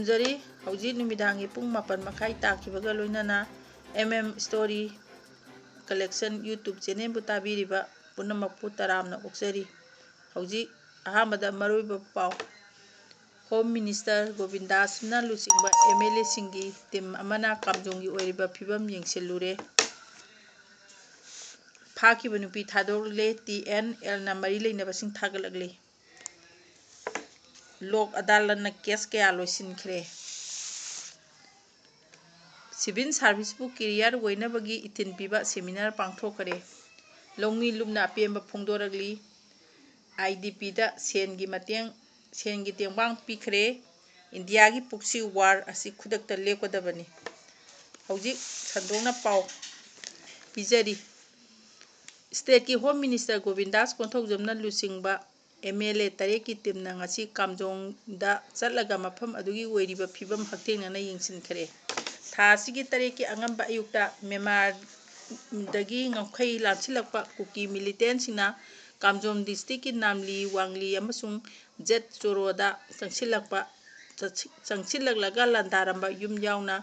ꯈꯨꯔꯨꯝꯖꯔꯤ ꯍꯧꯖꯤꯛ ꯅꯨꯃꯤꯗꯥꯡꯒꯤ ꯄꯨꯡ 7:30 ꯇꯥꯈꯤꯕꯒ ꯂꯣꯏꯅꯅ Story Collection YouTube ꯆꯦꯅꯦꯜꯕꯨ ꯇꯥꯕꯤꯔꯤꯕ ꯄꯨꯝꯅꯃꯛꯄꯨ ꯇꯔꯥꯝꯅ ꯑꯣꯛꯆꯔꯤ ꯍꯧꯖꯤꯛ ꯑꯍꯥꯟꯕꯗ ꯃꯔꯨꯑꯣꯏꯕ ꯄꯥꯎ ꯍꯣꯝ ꯃꯤꯅꯤꯁꯇꯔ ꯒꯣꯕꯤꯟꯗꯥꯁꯅ ꯂꯨꯆꯤꯡꯕ MLA ꯁꯤꯡꯒꯤ ꯇꯤꯝ ꯑꯃꯅ ꯀꯥꯝꯖꯣꯡꯒꯤ ꯑꯣꯏꯔꯤꯕ ꯐꯤꯕꯝ ꯌꯦꯡꯁꯤꯜꯂꯨꯔꯦ ꯐꯥꯈꯤꯕ ꯅꯨꯄꯤ ꯊꯥꯗꯣꯛꯂꯦ TNLꯅ ꯃꯔꯤ ꯂꯩꯅꯕꯁꯤꯡ ꯊꯥꯒꯠꯂꯛꯂꯤ ꯂꯣꯛ ꯑꯗꯥꯂꯠꯅ ꯀꯦꯁ ꯀꯌꯥ ꯂꯣꯏꯁꯤꯟꯈ꯭ꯔꯦ ꯁꯤꯚꯤꯜ ꯁꯥꯔꯚꯤꯁꯄꯨ ꯀꯦꯔꯤꯌꯔ ꯑꯣꯏꯅꯕꯒꯤ ꯏꯊꯤꯜ ꯄꯤꯕ ꯁꯦꯃꯤꯅꯥꯔ ꯄꯥꯡꯊꯣꯛꯈ꯭ꯔꯦ ꯂꯧꯃꯤ ꯂꯨꯞꯅ ꯑꯄꯦꯟꯕ ꯐꯣꯡꯗꯣꯔꯛꯂꯤ IDPꯗ ꯁꯦꯟꯒꯤ ꯇꯦꯡꯕꯥꯡ ꯄꯤꯈ꯭ꯔꯦ ꯏꯟꯗꯤꯌꯥꯒꯤ ꯄꯨꯛꯁꯤ ꯋꯥꯔ ꯑꯁꯤ ꯈꯨꯗꯛꯇ ꯂꯦꯞꯀꯗꯕꯅꯤ ꯍꯧꯖꯤꯛ ꯁꯟꯗꯣꯛꯅ ꯄꯥꯎ ꯄꯤꯖꯔꯤ ꯁ꯭ꯇꯦꯠꯀꯤ ꯍꯣꯝ ꯃꯤꯅꯤꯁꯇꯔ ꯒꯣꯕꯤꯟꯗꯥꯁ ꯀꯣꯟꯊꯧꯖꯝꯅ ꯂꯨꯆꯤꯡꯕ MLA 3ꯀꯤ ꯇꯤꯝꯅ ꯉꯁꯤ ꯀꯥꯝꯖꯣꯡꯗ ꯆꯠꯂꯒ ꯃꯐꯝ ꯑꯗꯨꯒꯤ ꯑꯣꯏꯔꯤꯕ ꯐꯤꯕꯝ ꯍꯛꯊꯦꯡꯅꯅ ꯌꯦꯡꯁꯤꯟꯈ꯭ꯔꯦ ꯊꯥ ꯑꯁꯤꯒꯤ 3ꯀꯤ ꯑꯉꯟꯕ ꯑꯌꯨꯛꯇ ꯃ꯭ꯌꯥꯟꯃꯥꯔꯗꯒꯤ ꯉꯝꯈꯩ ꯂꯥꯟꯁꯤꯜꯂꯛꯄ ꯀꯨꯀꯤ ꯃꯤꯂꯤꯇꯦꯟꯠꯁꯤꯡꯅ ꯀꯥꯝꯖꯣꯡ ꯗꯤꯁꯇ꯭ꯔꯤꯛꯀꯤ ꯅꯥꯝꯂꯤ ꯋꯥꯡꯂꯤ ꯑꯃꯁꯨꯡ ꯖꯦꯠ ꯆꯣꯔꯣꯗ ꯆꯪꯁꯤꯜꯂꯛꯂꯒ ꯂꯥꯟꯗꯥꯔꯝꯕ ꯌꯨꯝ ꯌꯥꯎꯅ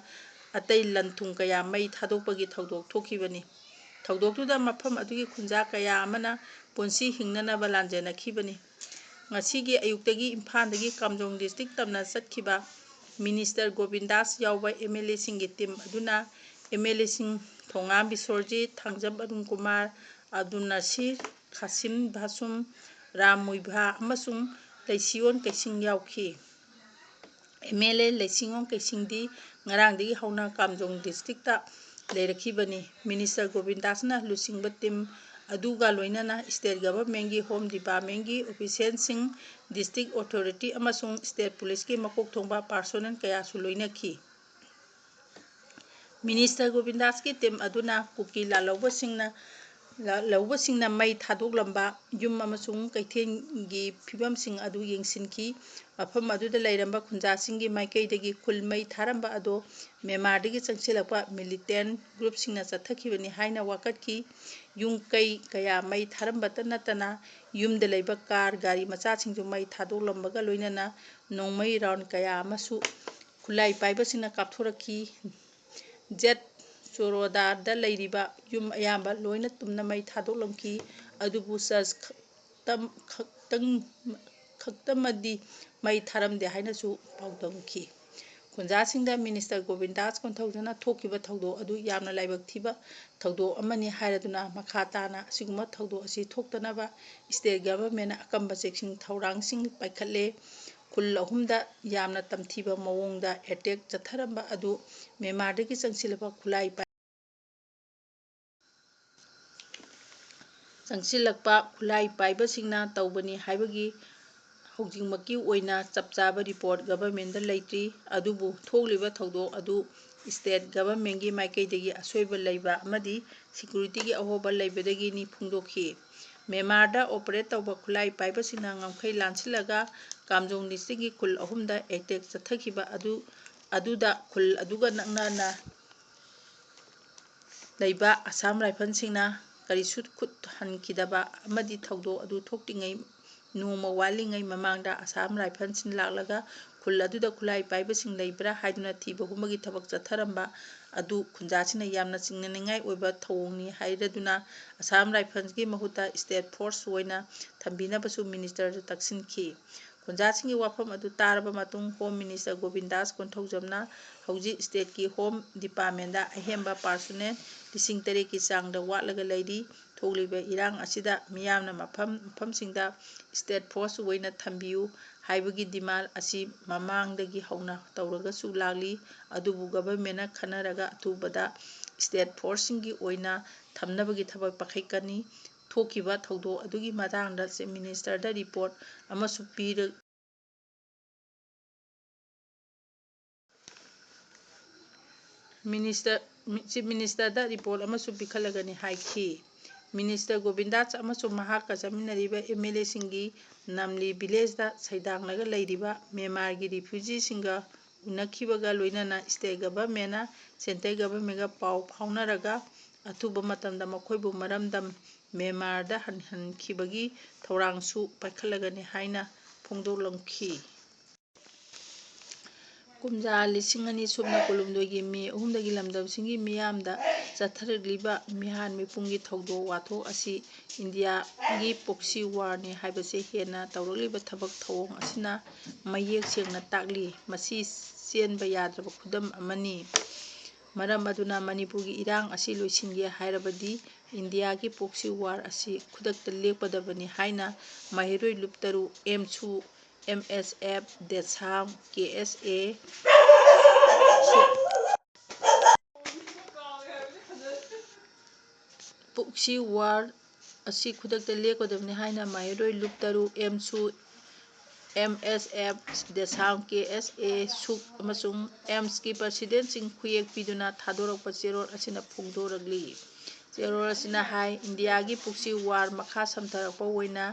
ꯑꯇꯩ ꯂꯟ ꯊꯨꯝ ꯀꯌꯥ ꯃꯩ ꯊꯥꯗꯣꯛꯄꯒꯤ ꯊꯧꯗꯣꯛ ꯊꯣꯛꯈꯤꯕꯅꯤ ꯊꯧꯗꯣꯛꯇꯨꯗ ꯃꯐꯝ ꯑꯗꯨꯒꯤ ꯈꯨꯟꯖꯥ ꯀꯌꯥ ꯑꯃꯅ ꯄꯨꯟꯁꯤ ꯍꯤꯡꯅꯅꯕ ꯂꯥꯟꯖꯦꯟꯅꯈꯤꯕꯅꯤ ꯉꯁꯤꯒꯤ ꯑꯌꯨꯛꯇꯒꯤ ꯏꯝꯐꯥꯜꯗꯒꯤ ꯀꯥꯝꯖꯣꯡ ꯗꯤꯁꯇ꯭ꯔꯤꯛ ꯇꯝꯅ ꯆꯠꯈꯤꯕ ꯃꯤꯅꯤꯁꯇꯔ ꯒꯣꯕꯤꯟꯗꯥꯁ ꯌꯥꯎꯕ MLA ꯁꯤꯡꯒꯤ ꯇꯤꯝ ꯑꯗꯨꯅ MLA ꯁꯤꯡ ꯊꯣꯉꯥꯝ ꯕꯤꯁ꯭ꯋꯔꯖꯤꯠ ꯊꯥꯡꯖꯝ ꯑꯔꯨꯟ ꯀꯨꯃꯥꯔ ꯑꯕꯗꯨꯜ ꯅꯁꯤꯔ ꯈꯥꯁꯤꯝ ꯚꯥꯁꯨꯝ ꯔꯥꯝ ꯃꯨꯏꯚꯥ ꯑꯃꯁꯨꯡ ꯂꯩꯁꯤꯑꯣꯟ ꯀꯩꯁꯤꯡ ꯌꯥꯎꯈꯤ MLA ꯂꯩꯁꯤꯑꯣꯟ ꯀꯩꯁꯤꯡꯗꯤ ꯉꯔꯥꯡꯗꯒꯤ ꯍꯧꯅ ꯀꯥꯝꯖꯣꯡ ꯗꯤꯁꯇ꯭ꯔꯤꯛꯇ ꯂꯩꯔꯛꯈꯤꯕꯅꯤ ꯃꯤꯅꯤꯁꯇꯔ ꯒꯣꯕꯤꯟꯗꯥꯁꯅ ꯂꯨꯆꯤꯡꯕ ꯇꯤꯝ ꯑꯗꯨꯒ ꯂꯣꯏꯅꯅ ꯁ꯭ꯇꯦꯠ ꯒꯚꯔꯟꯃꯦꯟꯠꯀꯤ ꯍꯣꯝ ꯗꯤꯄꯥꯔꯠꯃꯦꯟꯠꯀꯤ ꯑꯣꯐꯤꯁꯤꯌꯦꯜꯁꯤꯡ ꯗꯤꯁꯇ꯭ꯔꯤꯛ ꯑꯣꯊꯣꯔꯤꯇꯤ ꯑꯃꯁꯨꯡ ꯁ꯭ꯇꯦꯠ ꯄꯨꯂꯤꯁꯀꯤ ꯃꯀꯣꯛ ꯊꯣꯡꯕ ꯄꯥꯔꯁꯣꯅꯦꯜ ꯀꯌꯥꯁꯨ ꯂꯣꯏꯅꯈꯤ ꯃꯤꯅꯤꯁꯇꯔ ꯒꯣꯕꯤꯟꯗꯥꯁꯀꯤ ꯇꯤꯝ ꯑꯗꯨꯅ ꯀꯨꯀꯤ ꯂꯥꯜꯍꯧꯕꯁꯤꯡꯅ ꯃꯩ ꯊꯥꯗꯣꯛꯂꯝꯕ ꯌꯨꯝ ꯑꯃꯁꯨꯡ ꯀꯩꯊꯦꯜꯒꯤ ꯐꯤꯕꯝꯁꯤꯡ ꯑꯗꯨ ꯌꯦꯡꯁꯤꯟꯈꯤ ꯃꯐꯝ ꯑꯗꯨꯗ ꯂꯩꯔꯝꯕ ꯈꯨꯟꯖꯥꯁꯤꯡꯒꯤ ꯃꯥꯏꯀꯩꯗꯒꯤ ꯈꯨꯜ ꯃꯩ ꯊꯥꯔꯝꯕ ꯑꯗꯨ ꯃ꯭ꯌꯥꯟꯃꯥꯔꯗꯒꯤ ꯆꯪꯁꯤꯜꯂꯛꯄ ꯃꯤꯂꯤꯇꯦꯟꯠ ꯒ꯭ꯔꯨꯞꯁꯤꯡꯅ ꯆꯠꯊꯈꯤꯕꯅꯤ ꯍꯥꯏꯅ ꯋꯥꯀꯠꯈꯤ ꯌꯨꯝ ꯀꯩ ꯀꯌꯥ ꯃꯩ ꯊꯥꯔꯝꯕꯇ ꯅꯠꯇꯅ ꯌꯨꯝꯗ ꯂꯩꯕ ꯀꯥꯔ ꯒꯥꯔꯤ ꯃꯆꯥꯁꯤꯡꯁꯨ ꯃꯩ ꯊꯥꯗꯣꯛꯂꯝꯕꯒ ꯂꯣꯏꯅꯅ ꯅꯣꯡꯃꯩ ꯔꯥꯎꯟ ꯀꯌꯥ ꯑꯃꯁꯨ ꯈꯨꯠꯂꯥꯏ ꯄꯥꯏꯕꯁꯤꯡꯅ ꯀꯥꯞꯊꯣꯔꯛꯈꯤ ꯖꯦꯠ ꯆꯣꯔꯣꯗꯥꯗ ꯂꯩꯔꯤꯕ ꯌꯨꯝ ꯑꯌꯥꯝꯕ ꯂꯣꯏꯅ ꯇꯨꯝꯅ ꯃꯩ ꯊꯥꯗꯣꯛꯂꯝꯈꯤ ꯑꯗꯨꯕꯨ ꯆꯔꯆ ꯈꯛꯇꯃꯗꯤ ꯃꯩ ꯊꯥꯔꯝꯗꯦ ꯍꯥꯏꯅꯁꯨ ꯄꯥꯎꯗꯝꯈꯤ ꯈꯨꯟꯖꯥꯁꯤꯡꯗ ꯃꯤꯅꯤꯁꯇꯔ ꯒꯣꯕꯤꯟꯗꯥꯁ ꯀꯣꯟꯊꯧꯖꯝꯅ ꯊꯣꯛꯈꯤꯕ ꯊꯧꯗꯣꯛ ꯑꯗꯨ ꯌꯥꯝꯅ ꯂꯥꯏꯕꯛ ꯊꯤꯕ ꯊꯧꯗꯣꯛ ꯑꯃꯅꯤ ꯍꯥꯏꯔꯗꯨꯅ ꯃꯈꯥ ꯇꯥꯅ ꯑꯁꯤꯒꯨꯝꯕ ꯊꯧꯗꯣꯛ ꯑꯁꯤ ꯊꯣꯛꯇꯅꯕ ꯁ꯭ꯇꯦꯠ ꯒꯚꯔꯟꯃꯦꯟꯠꯅ ꯑꯀꯟꯕ ꯆꯦꯛꯁꯤꯟ ꯊꯧꯔꯥꯡꯁꯤꯡ ꯄꯥꯏꯈꯠꯂꯦ ꯈꯨꯜ ꯑꯍꯨꯝꯗ ꯌꯥꯝꯅ ꯇꯝꯊꯤꯕ ꯃꯑꯣꯡꯗ ꯑꯦꯇꯦꯛ ꯆꯠꯊꯔꯝꯕ ꯑꯗꯨ ꯃ꯭ꯌꯥꯟꯃꯥꯔꯗꯒꯤ ꯆꯪꯁꯤꯜꯂꯛꯄ ꯈꯨꯠꯂꯥꯏ ꯄꯥꯏꯕꯁꯤꯡꯅ ꯇꯧꯕꯅꯤ ꯍꯥꯏꯕꯒꯤ ꯍꯧꯖꯤꯛꯃꯛꯀꯤ ꯑꯣꯏꯅ ꯆꯞ ꯆꯥꯕ ꯔꯤꯄꯣꯔꯠ ꯒꯚꯔꯟꯃꯦꯟꯠꯗ ꯂꯩꯇ꯭ꯔꯤ ꯑꯗꯨꯕꯨ ꯊꯣꯛꯂꯤꯕ ꯊꯧꯗꯣꯛ ꯑꯗꯨ ꯁ꯭ꯇꯦꯠ ꯒꯚꯔꯟꯃꯦꯟꯠꯀꯤ ꯃꯥꯏꯀꯩꯗꯒꯤ ꯑꯁꯣꯏꯕ ꯂꯩꯕ ꯑꯃꯗꯤ ꯁꯦꯀ꯭ꯌꯨꯔꯤꯇꯤꯒꯤ ꯑꯍꯣꯕ ꯂꯩꯕꯗꯒꯤꯅꯤ ꯐꯣꯡꯗꯣꯛꯈꯤ ꯃ꯭ꯌꯥꯟꯃꯥꯔꯗ ꯑꯣꯄꯔꯦꯠ ꯇꯧꯕ ꯈꯨꯠꯂꯥꯏ ꯄꯥꯏꯕꯁꯤꯡꯅ ꯉꯝꯈꯩ ꯂꯥꯟꯁꯤꯜꯂꯒ ꯀꯥꯝꯖꯣꯡ ꯗꯤꯁꯇ꯭ꯔꯤꯛꯀꯤ ꯈꯨꯜ ꯑꯍꯨꯝꯗ ꯑꯦꯇꯦꯛ ꯆꯠꯊꯈꯤꯕ ꯑꯗꯨꯗ ꯈꯨꯜ ꯑꯗꯨꯒ ꯅꯛꯅꯅ ꯂꯩꯕ ꯑꯁꯥꯝ ꯔꯥꯏꯐꯜꯁꯤꯡꯅ ꯀꯔꯤꯁꯨ ꯈꯨꯠ ꯍꯟꯈꯤꯗꯕ ꯑꯃꯗꯤ ꯊꯧꯗꯣꯛ ꯑꯗꯨ ꯊꯣꯛꯇ꯭ꯔꯤꯉꯩ ꯅꯣꯡꯃ ꯋꯥꯠꯂꯤꯉꯩ ꯃꯃꯥꯡꯗ ꯑꯁꯥꯝ ꯔꯥꯏꯐꯜꯁꯤꯡ ꯂꯥꯛꯂꯒ ꯈꯨꯜ ꯑꯗꯨꯗ ꯈꯨꯠꯂꯥꯏ ꯄꯥꯏꯕꯁꯤꯡ ꯂꯩꯕ꯭ꯔꯥ ꯍꯥꯏꯗꯨꯅ ꯊꯤꯕ ꯍꯨꯝꯕꯒꯤ ꯊꯕꯛ ꯆꯠꯊꯔꯝꯕ ꯑꯗꯨ ꯈꯨꯟꯖꯥꯁꯤꯡꯅ ꯌꯥꯝꯅ ꯆꯤꯡꯅꯅꯤꯡꯉꯥꯏ ꯑꯣꯏꯕ ꯊꯧꯑꯣꯡꯅꯤ ꯍꯥꯏꯔꯗꯨꯅ ꯑꯁꯥꯝ ꯔꯥꯏꯐꯜꯁꯀꯤ ꯃꯍꯨꯠꯇ ꯁ꯭ꯇꯦꯠ ꯐꯣꯔꯁ ꯑꯣꯏꯅ ꯊꯝꯕꯤꯅꯕꯁꯨ ꯃꯤꯅꯤꯁꯇꯔꯗ ꯇꯛꯁꯤꯟꯈꯤ ꯈꯨꯟꯖꯥꯁꯤꯡꯒꯤ ꯋꯥꯐꯝ ꯑꯗꯨ ꯇꯥꯔꯕ ꯃꯇꯨꯡ ꯍꯣꯝ ꯃꯤꯅꯤꯁꯇꯔ ꯒꯣꯕꯤꯟꯗꯥꯁ ꯀꯣꯟꯊꯧꯖꯝꯅ ꯍꯧꯖꯤꯛ ꯁ꯭ꯇꯦꯠꯀꯤ ꯍꯣꯝ ꯗꯤꯄꯥꯔꯠꯃꯦꯟꯠꯗ ꯑꯍꯦꯟꯕ ꯄꯥꯔꯁꯣꯅꯦꯜ 3,000ꯀꯤ ꯆꯥꯡꯗ ꯋꯥꯠꯂꯒ ꯂꯩꯔꯤ ꯊꯣꯛꯂꯤꯕ ꯏꯔꯥꯡ ꯑꯁꯤꯗ ꯃꯤꯌꯥꯝꯅ ꯃꯐꯝꯁꯤꯡꯗ ꯁ꯭ꯇꯦꯠ ꯐꯣꯔꯁ ꯑꯣꯏꯅ ꯊꯝꯕꯤꯌꯨ ꯍꯥꯏꯕꯒꯤ ꯗꯤꯃꯥꯟ ꯑꯁꯤ ꯃꯃꯥꯡꯗꯒꯤ ꯍꯧꯅ ꯇꯧꯔꯒꯁꯨ ꯂꯥꯛꯂꯤ ꯑꯗꯨꯕꯨ ꯒꯚꯔꯟꯃꯦꯟꯠꯅ ꯈꯟꯅꯔꯒ ꯑꯊꯨꯕꯗ ꯁ꯭ꯇꯦꯠ ꯐꯣꯔꯁꯁꯤꯡꯒꯤ ꯑꯣꯏꯅ ꯊꯝꯅꯕꯒꯤ ꯊꯕꯛ ꯄꯥꯏꯈꯠꯀꯅꯤ ꯊꯣꯛꯈꯤꯕ ꯊꯧꯗꯣꯛ ꯑꯗꯨꯒꯤ ꯃꯇꯥꯡꯗ ꯆꯤꯐ ꯃꯤꯅꯤꯁꯇꯔꯗ ꯔꯤꯄꯣꯔꯠ ꯑꯃꯁꯨ ꯄꯤꯈꯠꯂꯒꯅꯤ ꯍꯥꯏꯈꯤ ꯃꯤꯅꯤꯁꯇꯔ ꯒꯣꯕꯤꯟꯗꯥꯁ ꯑꯃꯁꯨꯡ ꯃꯍꯥꯛꯀ ꯆꯠꯃꯤꯟꯅꯔꯤꯕ MLA ꯁꯤꯡꯒꯤ ꯅꯝꯂꯤ ꯚꯤꯂꯦꯖꯗ ꯁꯩꯗꯥꯡꯂꯒ ꯂꯩꯔꯤꯕ ꯃ꯭ꯌꯥꯟꯃꯥꯔꯒꯤ ꯔꯤꯐ꯭ꯌꯨꯖꯤꯁꯤꯡꯒ ꯎꯅꯈꯤꯕꯒ ꯂꯣꯏꯅꯅ ꯁ꯭ꯇꯦꯠ ꯒꯚꯔꯟꯃꯦꯟꯠꯅ ꯁꯦꯟꯇ꯭ꯔꯦꯜ ꯒꯚꯔꯟꯃꯦꯟꯠꯒ ꯄꯥꯎ ꯐꯥꯎꯅꯔꯒ ꯑꯊꯨꯕ ꯃꯇꯝꯗ ꯃꯈꯣꯏꯕꯨ ꯃꯔꯝꯗꯝ ꯃ꯭ꯌꯥꯟꯃꯥꯔꯗ ꯍꯟꯈꯤꯕꯒꯤ ꯊꯧꯔꯥꯡꯁꯨ ꯄꯥꯏꯈꯠꯂꯒꯅꯤ ꯍꯥꯏꯅ ꯐꯣꯡꯗꯣꯛꯂꯝꯈꯤ ꯀꯨꯝꯖꯥ 2020ꯒꯤ ꯃꯦ 3ꯗꯒꯤ ꯂꯝꯗꯝꯁꯤꯡꯒꯤ ꯃꯤꯌꯥꯝꯗ ꯆꯠꯊꯔꯛꯂꯤꯕ ꯃꯤꯍꯥꯠ ꯃꯤꯄꯨꯟꯒꯤ ꯊꯧꯗꯣꯛ ꯋꯥꯊꯣꯛ ꯑꯁꯤ ꯏꯟꯗꯤꯌꯥꯒꯤ ꯄ꯭ꯔꯣꯛꯁꯤ ꯋꯥꯔꯅꯤ ꯍꯥꯏꯕꯁꯤ ꯍꯦꯟꯅ ꯇꯧꯔꯛꯂꯤꯕ ꯊꯕꯛ ꯊꯧꯑꯣꯡ ꯑꯁꯤꯅ ꯃꯌꯦꯛ ꯁꯦꯡꯅ ꯇꯥꯛꯂꯤ꯫ ꯃꯁꯤ ꯆꯦꯟꯕ ꯌꯥꯗ꯭ꯔꯕ ꯈꯨꯗꯝ ꯑꯃꯅꯤ꯫ ꯃꯔꯝ ꯑꯗꯨꯅ ꯃꯅꯤꯄꯨꯔꯒꯤ ꯏꯔꯥꯡ ꯑꯁꯤ ꯂꯣꯏꯁꯤꯟꯒꯦ ꯍꯥꯏꯔꯕꯗꯤ ꯏꯟꯗꯤꯌꯥꯒꯤ ꯄ꯭ꯔꯣꯛꯁꯤ ꯋꯥꯔ ꯑꯁꯤ ꯈꯨꯗꯛꯇ ꯂꯦꯞꯀꯗꯕꯅꯤ ꯍꯥꯏꯅ ꯃꯍꯩꯔꯣꯏ ꯂꯨꯞ ꯇꯔꯨꯛ ꯑꯦꯝꯁꯨ, MSF, ꯗꯦꯁꯥꯝ, KSA, ꯄ꯭ꯔꯣꯛꯁꯤ ꯋꯥꯔ ꯑꯁꯤ ꯈꯨꯗꯛꯇ ꯂꯦꯞꯀꯗꯕꯅꯤ ꯍꯥꯏꯅ ꯃꯍꯩꯔꯣꯏ ꯂꯨꯞ ꯇꯔꯨꯛ ꯑꯦꯝꯁꯨ, MSF, ꯗꯦꯁꯥꯝ, KSA, ꯁꯨꯛ ꯑꯃꯁꯨꯡ ꯑꯦꯝꯁꯀꯤ ꯄ꯭ꯔꯁꯤꯗꯦꯟꯠꯁꯤꯡ ꯈꯨꯌꯦꯛ ꯄꯤꯗꯨꯅ ꯊꯥꯗꯣꯔꯛꯄ ꯆꯦꯔꯣꯜ ꯑꯁꯤꯅ ꯐꯣꯡꯗꯣꯔꯛꯂꯤ꯫ ꯆꯦꯔꯣꯜ ꯑꯁꯤꯅ ꯍꯥꯏ ꯏꯟꯗꯤꯌꯥꯒꯤ ꯄ꯭ꯔꯣꯛꯁꯤ ꯋꯥꯔ ꯃꯈꯥ ꯁꯝꯊꯔꯛꯄ ꯑꯣꯏꯅ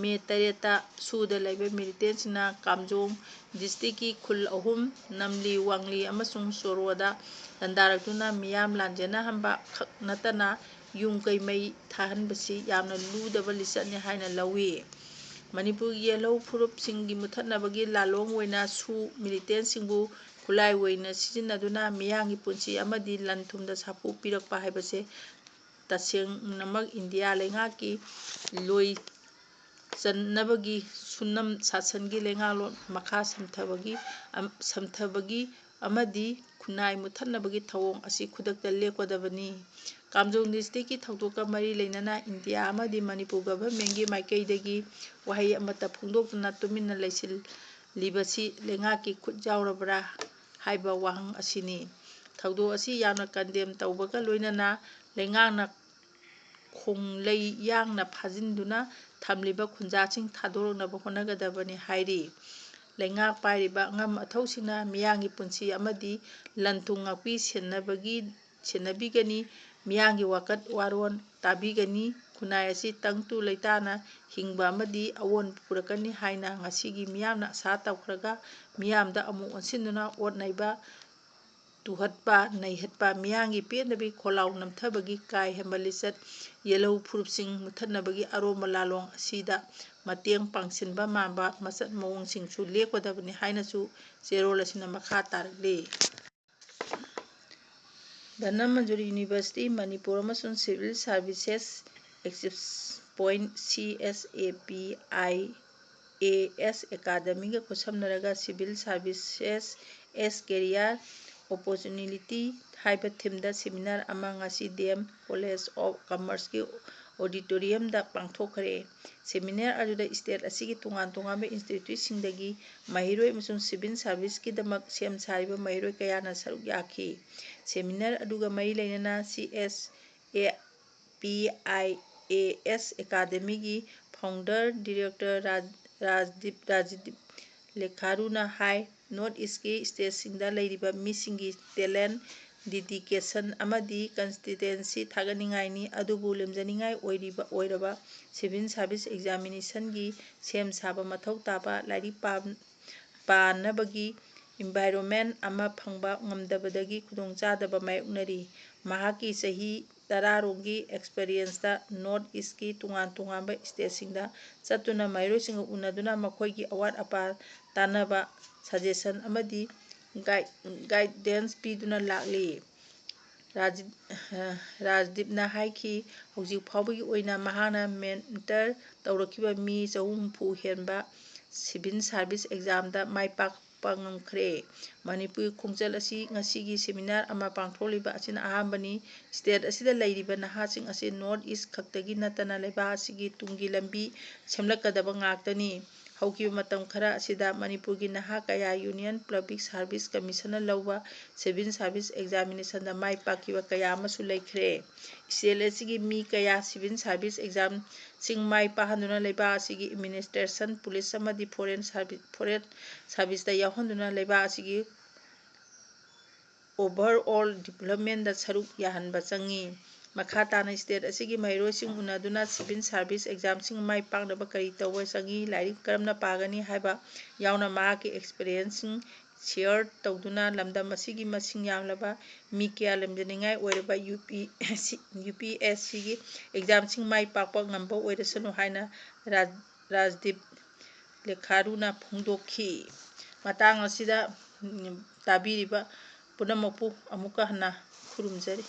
ꯃꯦ 8ꯇ ꯁꯨꯗ ꯂꯩꯕ ꯃꯤꯂꯤꯇꯦꯟꯠꯁꯤꯡꯅ ꯀꯥꯝꯖꯣꯡ ꯗꯤꯁꯇ꯭ꯔꯤꯛꯀꯤ ꯈꯨꯜ 3 ꯅꯝꯂꯤ, ꯋꯥꯡꯂꯤ ꯑꯃꯁꯨꯡ ꯆꯣꯔꯣꯗ ꯂꯥꯟꯗꯥꯔꯛꯇꯨꯅ ꯃꯤꯌꯥꯝ ꯂꯥꯟꯖꯦꯟꯅꯍꯟꯕ ꯈꯛ ꯅꯠꯇꯅ ꯌꯨꯝ ꯀꯩ ꯃꯩ ꯊꯥꯍꯟꯕꯁꯤ ꯌꯥꯝꯅ ꯂꯨꯗꯕ ꯂꯤꯆꯠꯅꯤ ꯍꯥꯏꯅ ꯂꯧꯏ꯫ ꯃꯅꯤꯄꯨꯔꯒꯤ ꯌꯦꯜꯍꯧ ꯐꯨꯔꯨꯞꯁꯤꯡꯒꯤ ꯃꯨꯠꯊꯠꯅꯕꯒꯤ ꯂꯥꯜꯂꯣꯡ ꯑꯣꯏꯅ ꯁꯨ ꯃꯤꯂꯤꯇꯦꯟꯠꯁꯤꯡꯕꯨ ꯈꯨꯠꯂꯥꯏ ꯑꯣꯏꯅ ꯁꯤꯖꯤꯟꯅꯗꯨꯅ ꯃꯤꯌꯥꯝꯒꯤ ꯄꯨꯟꯁꯤ ꯑꯃꯗꯤ ꯂꯟ ꯊꯨꯝꯗ ꯁꯥꯐꯨ ꯄꯤꯔꯛꯄ ꯍꯥꯏꯕꯁꯤ ꯇꯁꯦꯡꯅꯃꯛ ꯏꯟꯗꯤꯌꯥ ꯂꯩꯉꯥꯛꯀꯤ ꯂꯣꯏꯆꯠꯅꯕꯒꯤ ꯁꯨꯅꯝ ꯁꯥꯁꯟꯒꯤ ꯂꯩꯉꯥꯛꯂꯣꯟ ꯃꯈꯥ ꯁꯝꯊꯕꯒꯤ ꯑꯃꯗꯤ ꯈꯨꯟꯅꯥꯏ ꯃꯨꯠꯊꯠꯅꯕꯒꯤ ꯊꯧꯑꯣꯡ ꯑꯁꯤ ꯈꯨꯗꯛꯇ ꯂꯦꯞꯀꯗꯕꯅꯤ꯫ ꯀꯥꯝꯖꯣꯡ ꯗꯤꯁꯇ꯭ꯔꯤꯛꯀꯤ ꯊꯧꯗꯣꯛꯀ ꯃꯔꯤ ꯂꯩꯅꯅ ꯏꯟꯗꯤꯌꯥ ꯑꯃꯗꯤ ꯃꯅꯤꯄꯨꯔ ꯒꯚꯔꯟꯃꯦꯟꯠꯀꯤ ꯃꯥꯏꯀꯩꯗꯒꯤ ꯋꯥꯍꯩ ꯑꯃꯠꯇ ꯐꯣꯡꯗꯣꯛꯇꯨꯅ ꯇꯨꯃꯤꯟꯅ ꯂꯩꯁꯤꯜꯂꯤꯕꯁꯤ ꯂꯩꯉꯥꯛꯀꯤ ꯈꯨꯠ ꯌꯥꯎꯔꯕ꯭ꯔꯥ ꯍꯥꯏꯕ ꯋꯥꯍꯪ ꯑꯁꯤꯅꯤ꯫ ꯊꯧꯗꯣꯛ ꯑꯁꯤ ꯌꯥꯝꯅ ꯀꯟꯗꯦꯝ ꯇꯧꯕꯒ ꯂꯣꯏꯅꯅ ꯂꯩꯉꯥꯛꯅ ꯈꯣꯡꯂꯩ ꯌꯥꯡꯅ ꯐꯥꯖꯤꯟꯗꯨꯅ ꯊꯝꯂꯤꯕ ꯈꯨꯟꯖꯥꯁꯤꯡ ꯊꯥꯗꯣꯔꯛꯅꯕ ꯍꯣꯠꯅꯒꯗꯕꯅꯤ ꯍꯥꯏꯔꯤ꯫ ꯂꯩꯉꯥꯛ ꯄꯥꯏꯔꯤꯕ ꯑꯉꯝ ꯑꯊꯧꯁꯤꯡꯅ ꯃꯤꯌꯥꯝꯒꯤ ꯄꯨꯟꯁꯤ ꯑꯃꯗꯤ ꯂꯟ ꯊꯨꯝ ꯉꯥꯛꯄꯤ ꯁꯦꯟꯅꯕꯤꯒꯅꯤ, ꯃꯤꯌꯥꯝꯒꯤ ꯋꯥꯀꯠ ꯋꯥꯔꯣꯜ ꯇꯥꯕꯤꯒꯅꯤ, ꯈꯨꯟꯅꯥꯏ ꯑꯁꯤ ꯇꯪꯗꯨ ꯂꯩꯇꯥꯅ ꯍꯤꯡꯕ ꯑꯃꯗꯤ ꯑꯑꯣꯟꯕ ꯄꯨꯔꯛꯀꯅꯤ ꯍꯥꯏꯅ ꯉꯁꯤꯒꯤ ꯃꯤꯌꯥꯝꯅ ꯑꯁꯥ ꯇꯧꯈ꯭ꯔꯒ ꯃꯤꯌꯥꯝꯗ ꯑꯃꯨꯛ ꯑꯣꯟꯁꯤꯟꯗꯨꯅ ꯑꯣꯠ ꯅꯩꯕ, ꯇꯨꯍꯠꯄ, ꯅꯩꯍꯠꯄ, ꯃꯤꯌꯥꯝꯒꯤ ꯄꯦꯟꯗꯕꯒꯤ ꯈꯣꯜꯂꯥꯎ ꯅꯝꯊꯕꯒꯤ ꯀꯥ ꯍꯦꯟꯕ ꯂꯤꯆꯠ, ꯌꯦꯜꯍꯧ ꯐꯨꯔꯨꯞꯁꯤꯡ ꯃꯨꯠꯊꯠꯅꯕꯒꯤ ꯑꯔꯣꯟꯕ ꯂꯥꯜꯂꯣꯡ ꯑꯁꯤꯗ ꯃꯇꯦꯡ ꯄꯥꯡꯁꯤꯟꯕ ꯃꯥꯟꯕ ꯃꯆꯠ ꯃꯑꯣꯡꯁꯤꯡꯁꯨ ꯂꯦꯞꯀꯗꯕꯅꯤ ꯍꯥꯏꯅꯁꯨ ꯆꯦꯔꯣꯜ ꯑꯁꯤꯅ ꯃꯈꯥ ꯇꯥꯔꯛꯂꯤ꯫ ꯙꯅꯃꯟꯖꯨꯔꯤ ꯌꯨꯅꯤꯚꯔꯁꯤꯇꯤ, ꯃꯅꯤꯄꯨꯔ ꯑꯃꯁꯨꯡ civil services exchange point CSAPIAS ꯑꯦꯀꯥꯗꯦꯃꯤꯒ ꯈꯨꯠꯁꯝꯅꯔꯒ civil services as career opportunity ꯍꯥꯏꯕ ꯊꯤꯝꯗ ꯁꯦꯃꯤꯅꯥꯔ ꯑꯃ ꯉꯁꯤ ꯗꯤ.ꯑꯦꯝ ꯀꯣꯂꯦꯖ ꯑꯣꯐ ꯀꯃꯔꯁꯀꯤ ꯑꯣꯗꯤꯇꯣꯔꯤꯌꯝꯗ ꯄꯥꯡꯊꯣꯛꯈ꯭ꯔꯦ꯫ ꯁꯦꯃꯤꯅꯥꯔ ꯑꯗꯨꯗ ꯁ꯭ꯇꯦꯠ ꯑꯁꯤꯒꯤ ꯇꯣꯉꯥꯟ ꯇꯣꯉꯥꯟꯕ ꯏꯟꯁꯇꯤꯇ꯭ꯌꯨꯠꯁꯤꯡꯗꯒꯤ ꯃꯍꯩꯔꯣꯏ ꯑꯃꯁꯨꯡ ꯁꯤꯚꯤꯜ ꯁꯥꯔꯚꯤꯁꯀꯤꯗꯃꯛ ꯁꯦꯝ ꯁꯥꯔꯤꯕ ꯃꯍꯩꯔꯣꯏ ꯀꯌꯥꯅ ꯁꯔꯨꯛ ꯌꯥꯈꯤ꯫ ꯁꯦꯃꯤꯅꯥꯔ ꯑꯗꯨꯒ ꯃꯔꯤ ꯂꯩꯅꯅ CSAPIAS ꯑꯦꯀꯥꯗꯦꯃꯤꯒꯤ ꯐꯥꯎꯟꯗꯔ ꯗꯤꯔꯦꯛꯇꯔ ꯔꯥꯖꯗꯤꯞ ꯂꯦꯈꯥꯔꯨꯅ ꯍꯥꯏ ꯅꯣꯔꯊ ꯏꯁꯠꯀꯤ ꯁ꯭ꯇꯦꯠꯁꯤꯡꯗ ꯂꯩꯔꯤꯕ ꯃꯤꯁꯤꯡꯒꯤ ꯇꯦꯂꯦꯟꯠ, ꯗꯤꯗꯤꯀꯦꯁꯟ ꯑꯃꯗꯤ ꯀꯟꯁꯤꯁꯇꯦꯟꯁꯤ ꯊꯥꯒꯠꯅꯤꯡꯉꯥꯏꯅꯤ꯫ ꯑꯗꯨꯕꯨ ꯂꯦꯝꯖꯅꯤꯡꯉꯥꯏ ꯑꯣꯏꯔꯕ ꯁꯤꯚꯤꯜ ꯁꯥꯔꯚꯤꯁ ꯑꯦꯛꯖꯥꯃꯤꯅꯦꯁꯟꯒꯤ ꯁꯦꯝ ꯁꯥꯕ ꯃꯊꯧ ꯇꯥꯕ ꯂꯥꯏꯔꯤꯛ ꯄꯥꯅꯕꯒꯤ ꯏꯟꯚꯥꯏꯔꯣꯟꯃꯦꯟꯠ ꯑꯃ ꯐꯪꯕ ꯉꯝꯗꯕꯗꯒꯤ ꯈꯨꯗꯣꯡꯆꯥꯗꯕ ꯃꯥꯌꯣꯛꯅꯔꯤ꯫ ꯃꯍꯥꯛꯀꯤ ꯆꯍꯤ 10ꯔꯣꯝꯒꯤ ꯑꯦꯛꯁꯄꯤꯔꯤꯌꯦꯟꯁꯇ ꯅꯣꯔꯊ ꯏꯁꯠꯀꯤ ꯇꯣꯉꯥꯟ ꯇꯣꯉꯥꯟꯕ ꯁ꯭ꯇꯦꯠꯁꯤꯡꯗ ꯆꯠꯇꯨꯅ ꯃꯍꯩꯔꯣꯏꯁꯤꯡꯒ ꯎꯅꯗꯨꯅ ꯃꯈꯣꯏꯒꯤ ꯑꯋꯥꯠ ꯑꯄꯥ ꯇꯥꯟꯅꯕ, ꯁꯖꯦꯁꯟ ꯑꯃꯗꯤ ꯒꯥꯏꯗꯦꯟꯁ ꯄꯤꯗꯨꯅ ꯂꯥꯛꯂꯤ꯫ ꯔꯥꯖꯗꯤꯞꯅ ꯍꯥꯏꯈꯤ ꯍꯧꯖꯤꯛ ꯐꯥꯎꯕꯒꯤ ꯑꯣꯏꯅ ꯃꯍꯥꯛꯅ ꯃꯦꯟꯇꯔ ꯇꯧꯔꯛꯈꯤꯕ ꯃꯤ 400 ꯍꯦꯟꯕ ꯁꯤꯚꯤꯜ ꯁꯥꯔꯚꯤꯁ ꯑꯦꯛꯖꯥꯝꯗ ꯃꯥꯏ ꯄꯥꯛꯄ ꯉꯝꯈ꯭ꯔꯦ꯫ ꯃꯅꯤꯄꯨꯔꯒꯤ ꯈꯣꯡꯆꯠ ꯑꯁꯤ ꯉꯁꯤꯒꯤ ꯁꯦꯃꯤꯅꯥꯔ ꯑꯃ ꯄꯥꯡꯊꯣꯛꯂꯤꯕ ꯑꯁꯤꯅ ꯑꯍꯥꯟꯕꯅꯤ꯫ ꯁ꯭ꯇꯦꯠ ꯑꯁꯤꯗ ꯂꯩꯔꯤꯕ ꯅꯍꯥꯁꯤꯡ ꯑꯁꯤ ꯅꯣꯔꯊ ꯏꯁꯠ ꯈꯛꯇꯒꯤ ꯅꯠꯇꯅ ꯂꯩꯕꯥꯛ ꯑꯁꯤꯒꯤ ꯇꯨꯡꯒꯤ ꯂꯝꯕꯤ ꯁꯦꯝꯂꯛꯀꯗꯕ ꯉꯥꯛꯇꯅꯤ꯫ ꯍꯧꯈꯤꯕ ꯃꯇꯝ ꯈꯔ ꯑꯁꯤꯗ ꯃꯅꯤꯄꯨꯔꯒꯤ ꯅꯍꯥ ꯀꯌꯥ ꯌꯨꯅꯤꯌꯟ ꯄꯕ꯭ꯂꯤꯛ ꯁꯥꯔꯚꯤꯁ ꯀꯝꯃꯤꯁꯟꯅ ꯂꯧꯕ ꯁꯤꯚꯤꯜ ꯁꯥꯔꯚꯤꯁ ꯑꯦꯛꯖꯥꯃꯤꯅꯦꯁꯟꯗ ꯃꯥꯏ ꯄꯥꯛꯈꯤꯕ ꯀꯌꯥ ꯑꯃꯁꯨ ꯂꯩꯈ꯭ꯔꯦ꯫ ꯁ꯭ꯇꯦꯠ ꯑꯁꯤꯒꯤ ꯃꯤ ꯀꯌꯥ ꯁꯤꯚꯤꯜ ꯁꯥꯔꯚꯤꯁ ꯑꯦꯛꯖꯥꯝꯁꯤꯡ ꯃꯥꯏ ꯄꯥꯛꯍꯟꯗꯨꯅ ꯂꯩꯕꯥꯛ ꯑꯁꯤꯒꯤ ꯑꯦꯗꯃꯤꯅꯤꯁꯇ꯭ꯔꯦꯁꯟ, ꯄꯨꯂꯤꯁ ꯑꯃꯗꯤ ꯐꯣꯔꯦꯟ ꯁꯥꯔꯚꯤꯁꯇ ꯌꯥꯎꯍꯟꯗꯨꯅ ꯂꯩꯕꯥꯛ ꯑꯁꯤꯒꯤ ꯑꯣꯚꯔꯑꯣꯜ ꯗꯤꯚꯦꯂꯞꯃꯦꯟꯠꯗ ꯁꯔꯨꯛ ꯌꯥꯍꯟꯕ ꯆꯪꯏ꯫ ꯃꯈꯥ ꯇꯥꯅ ꯁ꯭ꯇꯦꯠ ꯑꯁꯤꯒꯤ ꯃꯍꯩꯔꯣꯏꯁꯤꯡ ꯎꯅꯗꯨꯅ ꯁꯤꯚꯤꯜ ꯁꯥꯔꯚꯤꯁ ꯑꯦꯛꯖꯥꯝꯁꯤꯡ ꯃꯥꯏ ꯄꯥꯛꯅꯕ ꯀꯔꯤ ꯇꯧꯕ ꯆꯪꯏ, ꯂꯥꯏꯔꯤꯛ ꯀꯔꯝꯅ ꯄꯥꯒꯅꯤ ꯍꯥꯏꯕ ꯌꯥꯎꯅ ꯃꯍꯥꯛꯀꯤ ꯑꯦꯛꯁꯄꯤꯔꯤꯌꯦꯟꯁꯁꯤꯡ ꯁꯦꯌꯔ ꯇꯧꯗꯨꯅ ꯂꯝꯗꯝ ꯑꯁꯤꯒꯤ ꯃꯁꯤꯡ ꯌꯥꯝꯂꯕ ꯃꯤ ꯀꯌꯥ ꯂꯦꯝꯖꯅꯤꯡꯉꯥꯏ ꯑꯣꯏꯔꯕ UPSCꯒꯤ ꯑꯦꯛꯖꯥꯝꯁꯤꯡ ꯃꯥꯏ ꯄꯥꯛꯄ ꯉꯝꯕ ꯑꯣꯏꯔꯁꯅꯨ ꯍꯥꯏꯅ ꯔꯥꯖꯗꯤꯞ ꯂꯦꯈꯥꯔꯨꯅ ꯐꯣꯡꯗꯣꯛꯈꯤ꯫ ꯃꯇꯥꯡ ꯑꯁꯤꯗ ꯇꯥꯕꯤꯔꯤꯕ ꯄꯨꯝꯅꯃꯛꯄꯨ ꯑꯃꯨꯛꯀ ꯍꯟꯅ ꯈꯨꯔꯨꯝꯖꯔꯤ꯫